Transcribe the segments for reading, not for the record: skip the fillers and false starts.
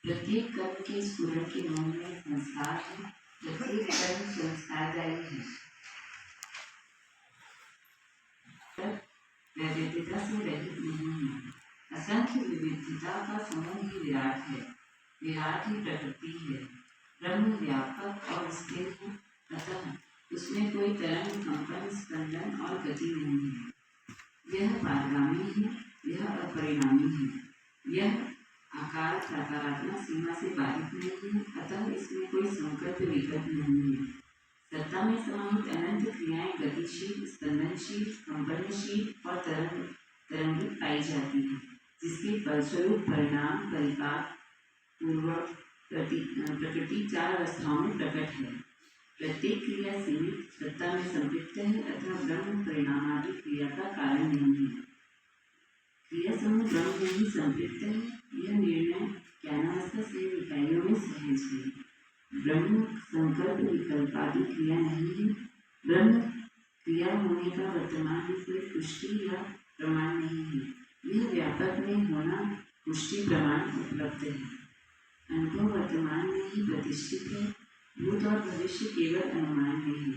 प्रत्येक कर्म के स्फुरण के मूल में संस्कार है। प्रत्येक कर्म संस्कारदायी है। वैविध्यता से रहित नहीं है। असंख्य विविधता का समूह ही विराट है। विराट ही प्रकृति है। ब्रह्म व्यापक और स्थिर है, अतः उसमें कोई तरंग, कंपन, स्पंदन और गति नहीं है। यह पारगामी है, यह अपरिणामी है। यह आकार प्रकारात्मक सीमा से बाधित नहीं है, अतः इसमें कोई संकल्प विकल्प नहीं है। सत्ता में समाहित अनंत क्रियाएं गतिशील, स्पंदनशील, कंपनशील और तरंगित पाई जाती है, जिसके फलस्वरूप परिणाम, परिपाक, पूर्वक प्रकृति 4 अवस्थाओं में प्रकट है। प्रत्येक क्रिया सीमित सत्ता में संपृक्त है, अतः ब्रह्म परिणामादि क्रिया का कारण नहीं है। क्रिया समूह ब्रह्म में ही संपृक्त है, यह निर्णय ज्ञानावस्था से इकाइयों में सहज है। ब्रह्म संकल्प विकल्पादि क्रिया नहीं है। ब्रह्म क्रिया होने का वर्तमान में कोई पुष्टि या प्रमाण नहीं है। यह व्यापक में होना पुष्टि प्रमाण उपलब्ध है। अनुभव वर्तमान में ही प्रतिष्ठित है। भूत और भविष्य केवल अनुमान में है।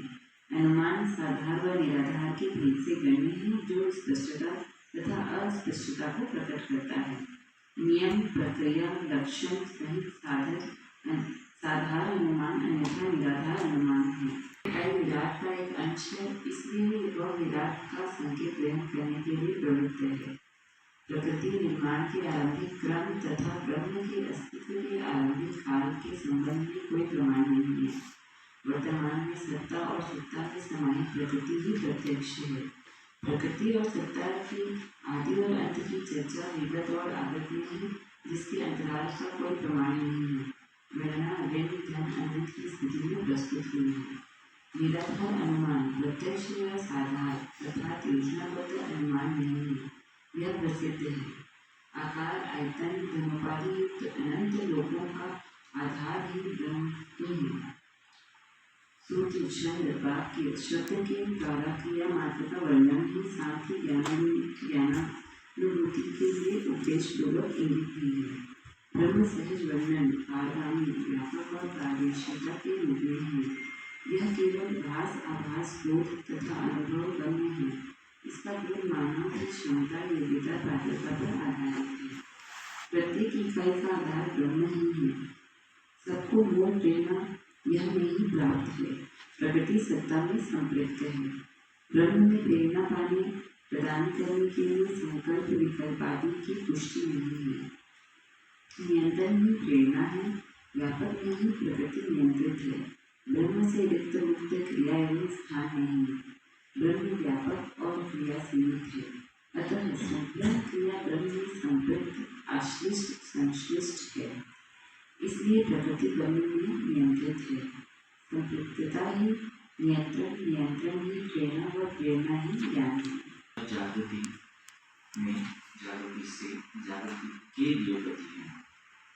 अनुमान साधार व निराधार के भेद से गण्य है, जो स्पष्टता तथा अस्पष्टता को प्रकट करता है। नियम, प्रक्रिया, लक्षण सहित साधार अनुमान अन्यथा निराधार अनुमान है। विराट का एक अंश है, इसलिए वह विराट का संकेत ग्रहण करने के लिए प्रवृत्त है। प्रकृति निर्माण के आरंभिक क्रम तथा ब्रह्म के अस्तित्व के आरंभिक काल के संबंध में कोई प्रमाण नहीं है। वर्तमान में सत्ता और सत्ता के समाहित प्रकृति ही प्रत्यक्ष है। प्रकृति और सत्ता की आदि और अंत की चर्चा विगत और आगत में है, जिसके अंतराल का कोई प्रमाण नहीं है। गणना अव्यक्त धन अनंत की स्थिति में प्रस्तुत हुई है। निराधार अनुमान प्रत्यक्ष या साधार अर्थात योजनाबद्ध अनुमान नहीं है, यह प्रसिद्ध है। आकार, आयतन, धनोपाधि युक्त अनंत लोकों का आधार ही ब्रह्म ही है। सूत्र, छंद, वाक्य, शब्द के द्वारा क्रिया मात्र का वर्णन ही साथ ही ज्ञानानुभूति के लिए उपदेश पूर्वक इंगित भी है। ब्रह्म सहज वर्णन पारगामी, व्यापक और प्रादेशिकता के रूप में है। यह केवल भास, आभास, बोध तथा अनुभव गम्य है। इसका बोध मानव की क्षमता, योग्यता, पात्रता पर आधारित है। प्रत्येक इकाई का आधार ब्रह्म ही है। सबको मूल प्रेरणा यह नहीं प्राप्त है। प्रकृति सत्ता में संपृक्त है। ब्रह्म में प्रेरणा पाने प्रदान करने के लिए संकल्प विकल्प आदि की पुष्टि नहीं है। नियंत्रण ही प्रेरणा है। व्यापक में ही प्रकृति नियंत्रित है। ब्रह्म से रिक्त मुक्त क्रिया एवं स्थान नहीं है। ब्रह्म व्यापक और क्रिया सीमित है, अतः संपूर्ण क्रिया ब्रह्म में संपृक्त, आश्लिष्ट, संश्लिष्ट है। इसलिए प्रकृति ब्रह्म में नियंत्रित है। संपृक्तता ही नियंत्रण, नियंत्रण ही प्रेरणा व प्रेरणा ही ज्ञान है। जागृति में जागृति से जागृति के लिए गति है।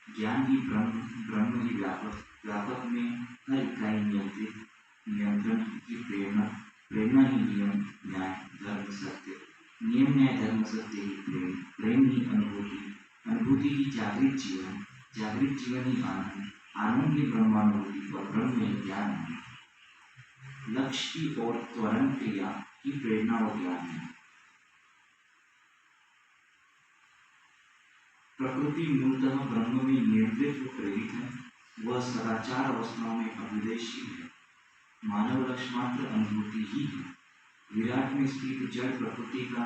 ज्ञान ही ब्रह्म, ब्रह्म ही व्यापक, व्यापक में हर इकाई नियंत्रित, नियंत्रण की प्रेरणा, प्रेरणा ही नियम, न्याय, धर्म, सत्य, नियम, न्याय, धर्म, सत्य ही प्रेम, प्रेम ही अनुभूति, अनुभूति ही जागृत जीवन, जागृत जीवन ही आनंद, आनंद ही ब्रह्मानुभूति और ब्रह्म ही ज्ञान है। लक्ष्य की ओर त्वरण क्रिया की प्रेरणा व ज्ञान है। प्रकृति मूलतः ब्रह्म में नियंत्रित व प्रेरित है। वह सदाचार अवस्थाओं में अभिदेशी है। मानव लक्ष्य मात्र अनुभूति ही है। विराट में स्थित जड़ प्रकृति का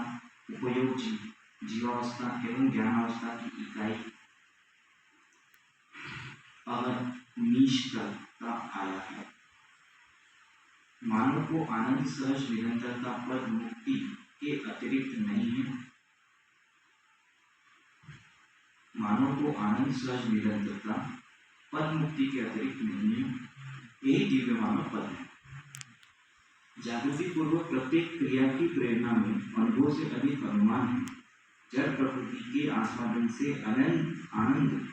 उपयोग जीवावस्था एवं ज्ञानावस्था की इकाई अनिष्ट का आया है। मानव को आनंद सहज निरंतरता पद मुक्ति के अतिरिक्त नहीं है। मानव को आनंद सहज निरंतरता पद मुक्ति के अतिरिक्त नहीं है। यही दिव्य मानव पद है। जागृति पूर्वक प्रत्येक क्रिया की प्रेरणा में अनुभव से अधिक अनुमान है। जड़ प्रकृति के आस्वादन से अनंत आनंद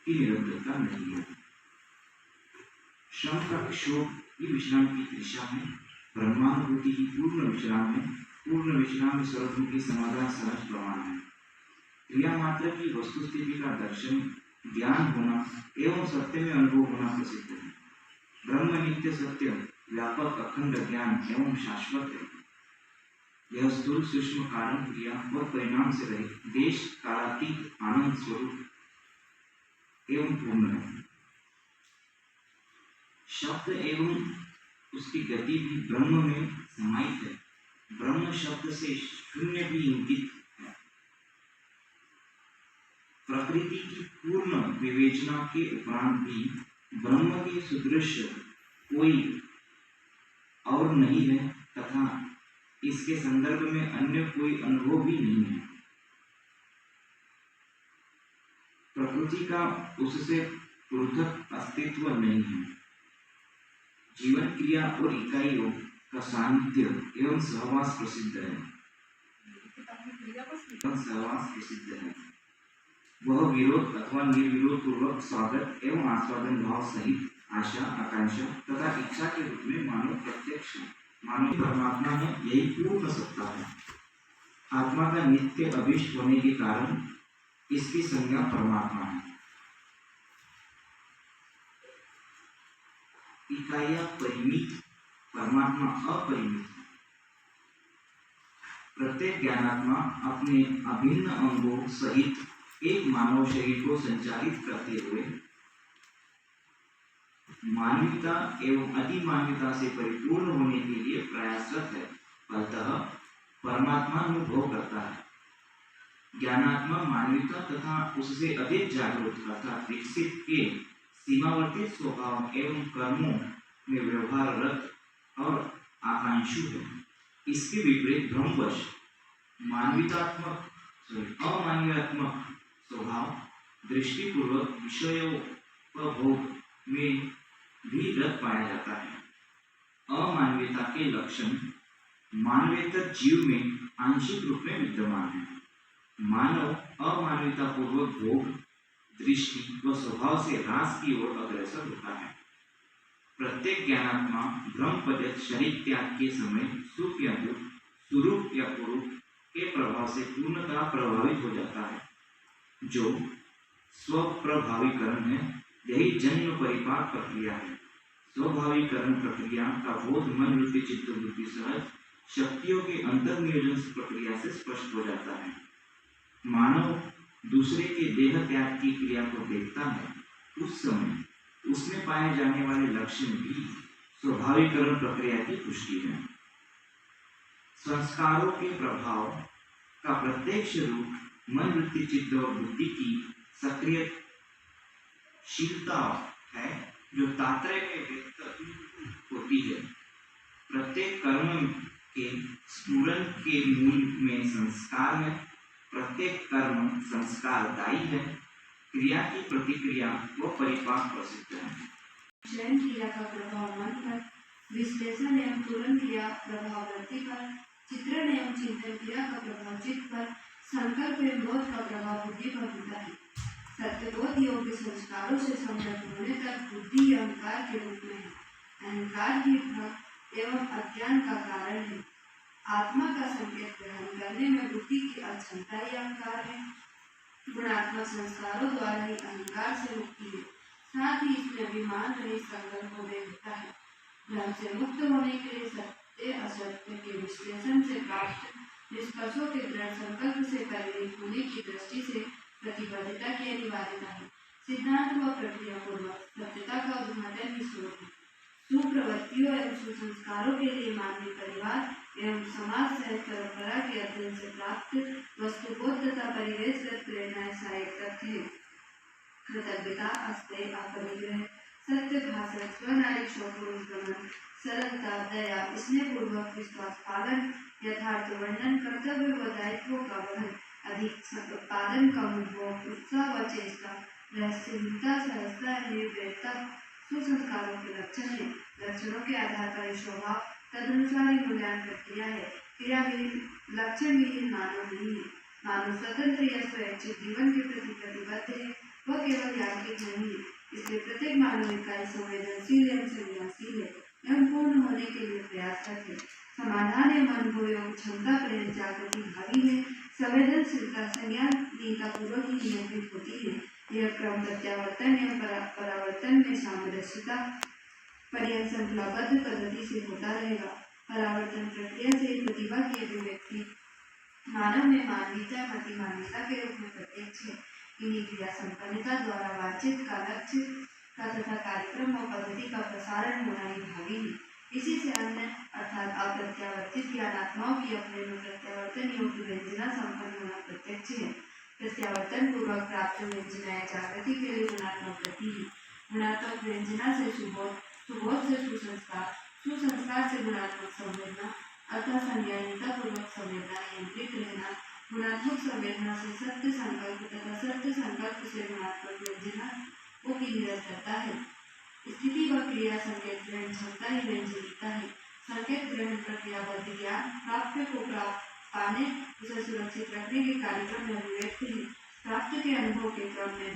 की निरंतरता नहीं है। श्रम का क्षोभ ही विश्राम की दिशा है। ब्रह्मानुभूति ही पूर्ण विश्राम है। पूर्ण विश्राम सर्वमुखी समाधान सहज प्रमाण है। क्रिया मात्र की वस्तुस्थिति का दर्शन ज्ञान होना एवं सत्य में अनुभव होना प्रसिद्ध है। ब्रह्म नित्य सत्य व्यापक अखंड ज्ञान एवं शाश्वत है। यह स्थूल सूक्ष्म कारण क्रिया और परिणाम से रहित देश कालातीत आनंद स्वरूप एवं पूर्ण है। शब्द एवं उसकी गति भी ब्रह्म में समाहित है। ब्रह्म शब्द से शून्य भी इंगित है। प्रकृति की पूर्ण विवेचना के उपरांत भी ब्रह्म के सुदृश्य कोई और नहीं है तथा इसके संदर्भ में अन्य कोई अनुभव भी नहीं है। प्रकृति का उससे पृथक अस्तित्व नहीं है। जीवन क्रिया और इकाइयों का सानिध्य एवं सहवास प्रसिद्ध है। वह विरोध अथवा निर्विरोध पूर्वक स्वागत एवं आस्वादन भाव सहित आशा आकांक्षा तथा इच्छा के रूप में मानव प्रत्यक्ष मानव परमात्मा है। यही पूर्ण सत्ता है। आत्मा का नित्य अभिष्ट होने के कारण इसकी संज्ञा परमात्मा है। इकाइयां परिमित, परमात्मा अपरिमित है। प्रत्येक ज्ञानात्मा अपने अभिन्न अंगों सहित एक मानव शरीर को संचालित करते हुए मानवीयता एवं अधिमानवीयता से परिपूर्ण होने के लिए प्रयासरत है। फलतः परमात्मा अनुभव करता है। ज्ञानात्मा मानवीयता तथा उससे अधिक जागरूक अर्थात विकसित के सीमावर्ती स्वभाव एवं कर्मों में व्यवहाररत और आकांक्षु है। इसके विपरीत भ्रमवश अमानवीयात्मक स्वभाव दृष्टिपूर्वक विषयोपभोग में भी रत पाया जाता है। अमानवीयता के लक्षण मानवेतर जीव में आंशिक रूप में विद्यमान है। मानव अमानवीयता पूर्वक भोग दृष्टि व स्वभाव से ह्रास की ओर अग्रसर होता है। प्रत्येक ज्ञानात्मा ब्रह्मपद शरीर त्याग के समय सुख या दुख, सुरूप या कुरूप के प्रभाव से पूर्णतः प्रभावित हो जाता है, जो स्वप्रभावीकरण है। यही जन्म परिपाक प्रक्रिया है। स्वभावीकरण प्रक्रिया का बोध मन वृत्ति चित्त वृत्ति सहज शक्तियों के अंतर्नियोजन प्रक्रिया से स्पष्ट हो जाता है। मानव दूसरे के देह त्याग की क्रिया को देखता है, उस समय उसमें पाए जाने वाले लक्षण भी स्वाभाविकरण प्रक्रिया की पुष्टि है। संस्कारों के प्रभाव का प्रत्यक्ष रूप मन वृत्ति चित्त और बुद्धि की सक्रियशीलता है, जो तात्पर्य में व्यक्त होती है। प्रत्येक कर्म के स्फुरन के मूल में संस्कार है। प्रत्येक कर्म संस्कारदायी है। क्रिया की प्रतिक्रिया व परिपाक प्रसिद्ध है। चयन क्रिया का प्रभाव मन पर, विश्लेषण एवं तुरंत क्रिया प्रभाव वृत्ति पर, चित्रण एवं चिंतन क्रिया का प्रभाव चित्त पर, संकल्प एवं बोध का प्रभाव बुद्धि पर होता है। सत्यबोध योग्य संस्कारों से समृद्ध होने तक बुद्धि अहंकार के रूप में है। अहंकार ही भ्रम एवं अज्ञान का कारण है। आत्मा का संकेत ग्रहण करने में बुद्धि की अक्षमता ही अहंकार है। गुणात्मक संस्कारों द्वारा ही अहंकार से मुक्ति है। साथ ही इसमें अभिमान रहित संकल्प में होता है। भ्रम से मुक्त होने के लिए सत्य असत्य के विश्लेषण से प्राप्त निष्कर्षों के दृढ़ संकल्प से परिणित होने की दृष्टि से प्रतिबद्धता की अनिवार्यता है। सिद्धांत व प्रक्रिया पूर्वक सत्यता का उद्घाटन ही स्रोत है। सुप्रवृत्तियों एवं सुसंस्कारों के लिए मानवीय परिवार एवं समाज से परंपरा के अध्ययन से प्राप्त वस्तुबोध तथा परिवेशगत प्रेरणाएं सहायक तथ्य है। कृतज्ञता, अस्तेय, अपरिग्रह, सत्य भाषण, स्वनारी शोपुरुषगमन, सरलता, दया, स्नेहपूर्वक विश्वास पालन, यथार्थ वर्णन, कर्तव्य व दायित्वों का वहन, अधिक उत्पादन का अनुभव, उत्साह व चेष्टा, रहस्यहीनता, सहजता, निर्भयता सुसंस्कारों के लक्षण है। लक्षणों के आधार पर स्वभाव तदनुसार ही मूल्यांकन प्रक्रिया है। क्रियाविहीन लक्षण विहीन मानव नहीं है। मानव स्वतंत्र या स्वैच्छिक जीवन के प्रति प्रतिबद्ध है। वह केवल यांत्रिक नहीं है। इसलिए प्रत्येक मानव इकाई संवेदनशील एवं संज्ञानशील है एवं पूर्ण होने के लिए प्रयासरत है। समाधान एवं अनुभव एवं क्षमता प्रेम जागृति भावी है। संवेदनशीलता संज्ञानहीनता पूर्वक ही नियंत्रित होती है। यह क्रम प्रत्यावर्तन एवं परावर्तन में सामरस्यता पर्यंत श्रृंखलाबद्ध पद्धति से होता रहेगा। परावर्तन प्रक्रिया से प्रतिभा की अभिव्यक्ति मानव में मानवीयता मानवीयता के रूप में प्रत्यक्ष है। इन्हीं क्रिया संपन्नता द्वारा वांछित का लक्ष्य का तथा कार्यक्रम और पद्धति का प्रसारण होना ही भावी है। इसी से अन्य अर्थात अप्रत्यावर्तित ज्ञानात्माओं की अपने में प्रत्यावर्तन योग्य व्यंजना संपन्न होना प्रत्यक्ष है। प्रत्यावर्तन पूर्वक प्राप्त व्यंजना जागृति के लिए गुणात्मक गति है। गुणात्मक व्यंजना से सुबोध से सुसंस्कार, सुसंस्कार से गुणात्मक संवेदना अर्थात संज्ञानीयता पूर्वक संवेदना नियंत्रित रहना, गुणात्मक संवेदना से सत्य संकल्प तथा सत्य संकल्प से गुणात्मक व्यंजना की निरंतरता है। स्थिति व क्रिया संकेत ग्रहण क्षमता ही व्यंजनीयता है। संकेत ग्रहण प्रक्रियाबद्ध ज्ञान प्राप्त को पाने उसे सुरक्षित रखने के कार्यक्रम में अभिव्यक्ति है। प्राप्त के अनुभव के क्रम में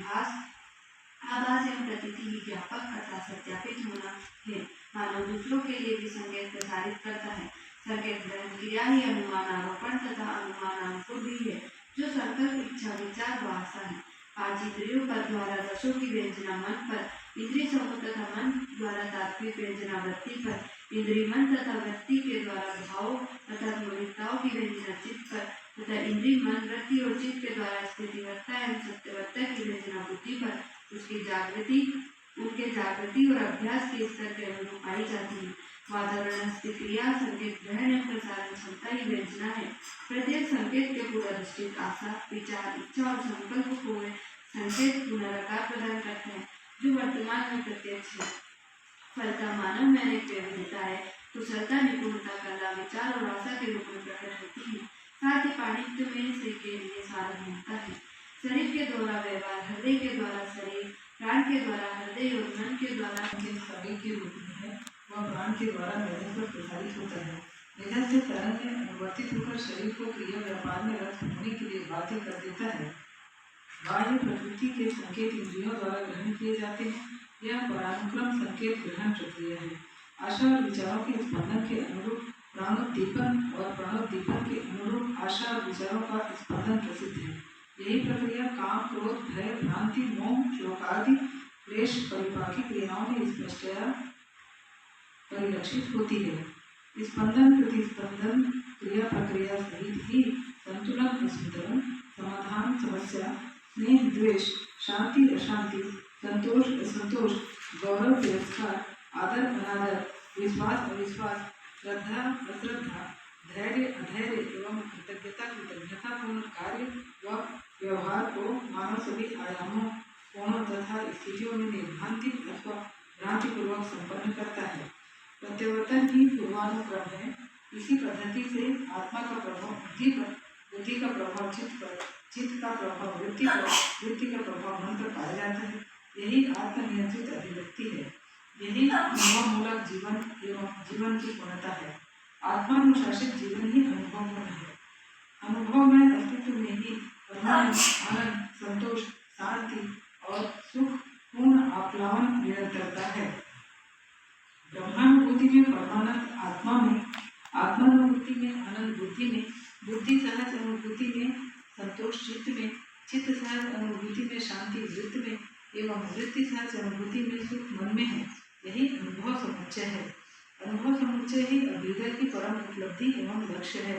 आभास एवं प्रतीति ही व्यापक अर्थात सत्यापित होना है। मानव दूसरों के लिए भी संकेत प्रसारित करता है। संकेत ग्रहण क्रिया ही अनुमान आरोपण तथा अनुमान अनुकूल भी है, जो संकल्प इच्छा विचार व आशा है। 5 इंद्रियों पर द्वारा रसों की व्यंजना मन पर, इंद्रिय समूह तथा मन द्वारा तात्विक व्यंजना वृत्ति पर, इंद्रिय मन तथा वृत्ति के द्वारा भाव तथा मौलिकताओं की व्यंजना चित्त पर तथा इंद्रिय मन वृत्ति और चित्त के द्वारा स्थितिवर्ता एवं सत्यवर्ता की व्यंजना बुद्धि पर उसकी जागृति उनके जागृति और अभ्यास के स्तर के अनुरूप पाई जाती है। वातावरण क्रिया संकेत ग्रहण एवं प्रसारण क्षमता ही व्यंजना है। प्रत्येक संकेत के पूर्वाधिष्ठित आशा विचार इच्छा और संकल्प को संकेत पुनराकार प्रदान करते हैं, जो वर्तमान में प्रत्यक्ष है। फलता मानव में अनेक विविधता है। कुशलता निपुणता कला विचार और आशा के रूप में प्रकट होती है। साथ ही पांडित्य में से के लिए सार्वभौमता है। शरीर के द्वारा व्यवहार, हृदय के द्वारा शरीर, प्राण के द्वारा हृदय और मन के द्वारा शरीर के रूप में है, वह प्राण के द्वारा मेधस पर प्रसारित होता है। मेधस से तरंग में अनुवर्तित होकर शरीर को क्रिया व्यापार में रत होने के लिए बाध्य कर देता है। बाह्य प्रकृति के संकेत इंद्रियों द्वारा ग्रहण किए जाते हैं। यह परानुक्रम संकेत ग्रहण प्रक्रिया है। आशा और विचारों के स्पंदन के अनुरूप प्राणोद्दीपन और प्राणोद्दीपन के अनुरूप आशा और विचारों का स्पंदन प्रसिद्ध है। यही प्रक्रिया काम, क्रोध, भय, भ्रांति, मोह, शोक आदि क्लेश परिपाकी क्रियाओं में स्पष्टतया परिलक्षित होती है। स्पंदन प्रतिस्पंदन क्रिया प्रक्रिया सहित ही संतुलन अस्मितरण, समाधान समस्या, स्नेह द्वेष, शांति अशांति, संतोष असंतोष, गौरव तिरस्कार, आदर अनादर, विश्वास अविश्वास, श्रद्धा अश्रद्धा, धैर्य अधैर्य एवं कृतज्ञता पूर्ण कार्य व व्यवहार को मानव सभी आयामों, कोणों तथा स्थितियों में निर्भ्रांति अथवा भ्रांतिपूर्वक संपन्न करता है। प्रत्यावर्तन ही पूर्वानुक्रम है। इसी पद्धति से आत्मा का प्रभाव बुद्धि पर, बुद्धि का प्रभाव चित्त पर, चित्त का प्रभाव वृत्ति पर, वृत्ति का प्रभाव मन पर पाया जाता है। यही आत्मनियंत्रित अभिव्यक्ति है। यही अनुभवमूलक जीवन एवं जीवन की पूर्णता है। आत्मानुशासित जीवन ही अनुभवपूर्ण है। अनुभव में अस्तित्व में ही परमानंद, आनंद, संतोष, शांति और सुख पूर्ण आप्लावन निरंतरता है। ब्रह्मानुभूति में परमानंद आत्मा में, आत्मानुभूति में आनंद बुद्धि में, बुद्धि सहज अनुभूति में संतोष चित्त में, चित्त सहज अनुभूति में शांति वृत्त में एवं वृत्ति सहज अनुभूति में सुख मन में है। यही अनुभव समुच्चय है। अनुभव समुच्चय ही अभ्युदय की परम उपलब्धि एवं लक्ष्य है।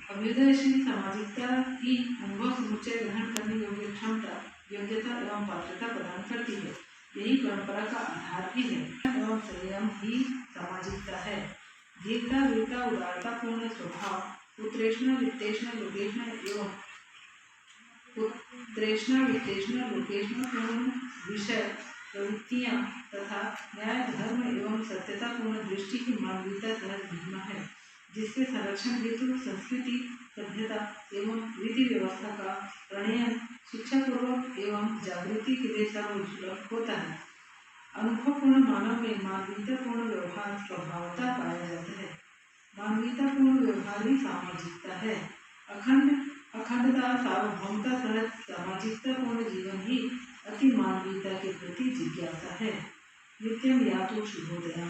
अभ्युदयशील सामाजिकता ही अनुभव समुच्चय ग्रहण करने योग्य क्षमता, योग्यता एवं पात्रता प्रदान करती है। यही परंपरा का आधार भी है। एवं संयम ही सामाजिकता है। धीरता, वीरता, उदारता पूर्ण स्वभाव, उत्तरेष्णा वित्तेष्णा लोकेष्णा एवं उत्तरेष्णा वित्तेष्णा लोकेष्णा पूर्ण विषय प्रवृत्तियाँ तथा न्याय, धर्म एवं सत्यता पूर्ण दृष्टि की मानवीयता सहज महिमा है, जिसके संरक्षण हेतु संस्कृति, सभ्यता एवं विधि व्यवस्था का प्रणयन शिक्षापूर्वक एवं जागृति के लिए सर्वसुलभ होता है। अनुभवपूर्ण मानव में मानवीयतापूर्ण व्यवहार स्वभावता पाया जाता है। मानवीयतापूर्ण व्यवहार ही सामाजिकता है। अखंडता, सार्वभौमता सहज सामाजिकतापूर्ण जीवन ही अति मानवीयता के प्रति जिज्ञासा है। नित्यम यातो शुभोदया।